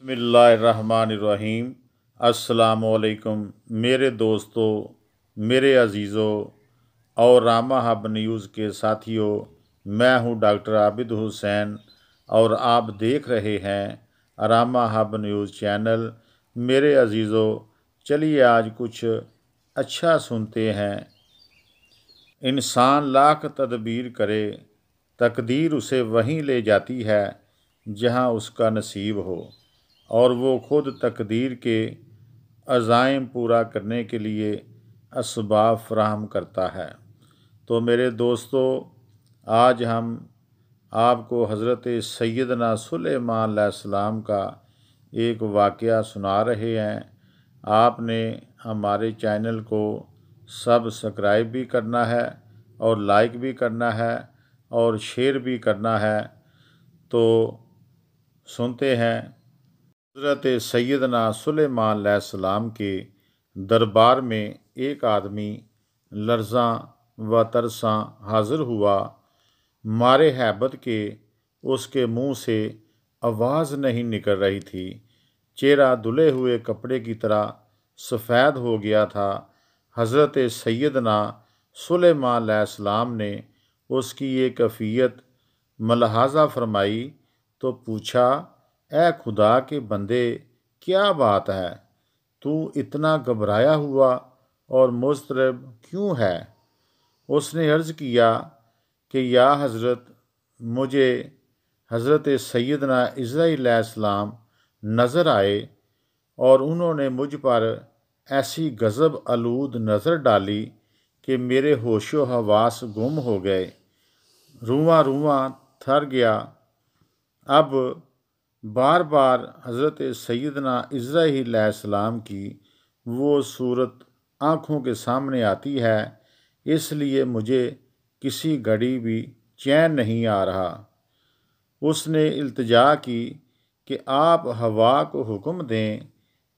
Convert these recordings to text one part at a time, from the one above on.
बिस्मिल्लाहिर्रहमानिर्रहीम। अस्सलामुअलैकुम मेरे दोस्तों, मेरे अजीज़ों और रामा हब न्यूज़ के साथियों। मैं हूं डॉक्टर आबिद हुसैन और आप देख रहे हैं रामा हब न्यूज़ चैनल। मेरे अजीज़ों, चलिए आज कुछ अच्छा सुनते हैं। इंसान लाख तदबीर करे, तकदीर उसे वहीं ले जाती है जहां उसका नसीब हो, और वो खुद तकदीर के अज़ाइम पूरा करने के लिए असबाब फराहम करता है। तो मेरे दोस्तों, आज हम आपको हज़रत सैयदना सुलेमान अलैहिस्सलाम का एक वाक़या सुना रहे हैं। आपने हमारे चैनल को सब्सक्राइब भी करना है और लाइक भी करना है और शेयर भी करना है। तो सुनते हैं। हज़रत सैयदना सुलेमान अलैहिस्सलाम के दरबार में एक आदमी लर्ज़ां व तरसां हाज़िर हुआ। मारे हैबत के उसके मुंह से आवाज़ नहीं निकल रही थी। चेहरा धुले हुए कपड़े की तरह सफ़ेद हो गया था। हज़रत सैयदना सुलेमान अलैहिस्सलाम ने उसकी ये कैफियत मलाहज़ा फरमाई तो पूछा, ए खुदा के बंदे, क्या बात है? तू इतना घबराया हुआ और मुज़तरब क्यों है? उसने अर्ज़ किया कि या हज़रत, मुझे हज़रत सैयदना इज़राईल अलैहिस्सलाम नज़र आए और उन्होंने मुझ पर ऐसी गज़ब आलूद नज़र डाली कि मेरे होशो हवास गुम हो गए, रुआं रुआं थर गया। अब बार बार हज़रत सैयदना इज़राईल अलैहिस्सलाम की वो सूरत आँखों के सामने आती है, इसलिए मुझे किसी घड़ी भी चैन नहीं आ रहा। उसने इल्तिजा की कि आप हवा को हुक्म दें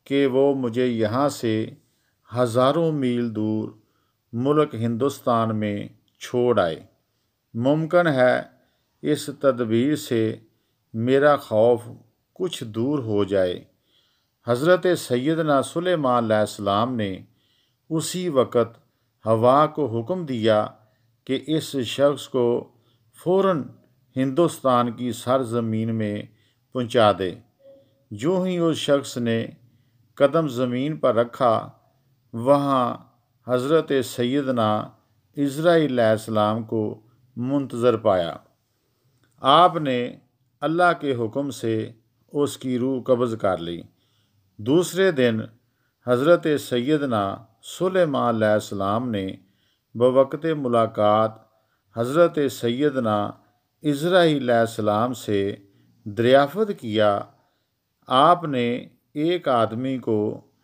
कि वो मुझे यहाँ से हज़ारों मील दूर मुल्क हिंदुस्तान में छोड़ आए। मुमकिन है इस तदबीर से मेरा खौफ कुछ दूर हो जाए। हज़रत सैयदना सुलेमान अलैहिस्सलाम ने उसी वक़्त हवा को हुक्म दिया कि इस शख्स को फ़ौरन हिंदुस्तान की सरज़मीन में पहुंचा दे। जो ही उस शख्स ने कदम ज़मीन पर रखा, वहाँ हज़रत सैयदना इज़राईल अलैहिस्सलाम को मुंतज़र पाया। आपने अल्लाह के हुक्म से उसकी रूह कब्ज़ कर ली। दूसरे दिन हज़रत सैयदना सुलेमान अलैहिस्सलाम ने बवक़्त मुलाकात हज़रत सैयदना इज़राईल अलैहिस्सलाम से दरियाफ़त किया, आपने एक आदमी को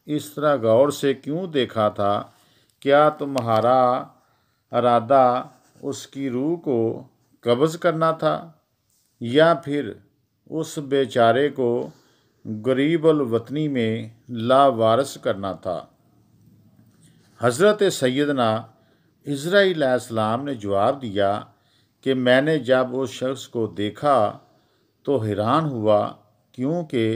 इस तरह गौर से क्यों देखा था? क्या तुम्हारा इरादा उसकी रूह को कब्ज़ करना था या फिर उस बेचारे को गरीबुल वतनी में लावारिस करना था? हज़रत सैयदना इज़राईल अलैहिस्सलाम ने जवाब दिया कि मैंने जब उस शख्स को देखा तो हैरान हुआ, क्योंकि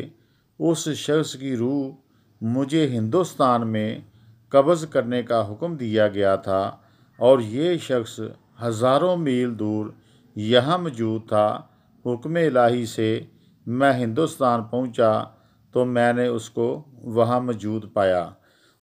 उस शख्स की रूह मुझे हिंदुस्तान में कब्ज़ करने का हुक्म दिया गया था और ये शख्स हज़ारों मील दूर यहाँ मौजूद था। हुक्म इलाही से मैं हिंदुस्तान पहुँचा तो मैंने उसको वहाँ मौजूद पाया।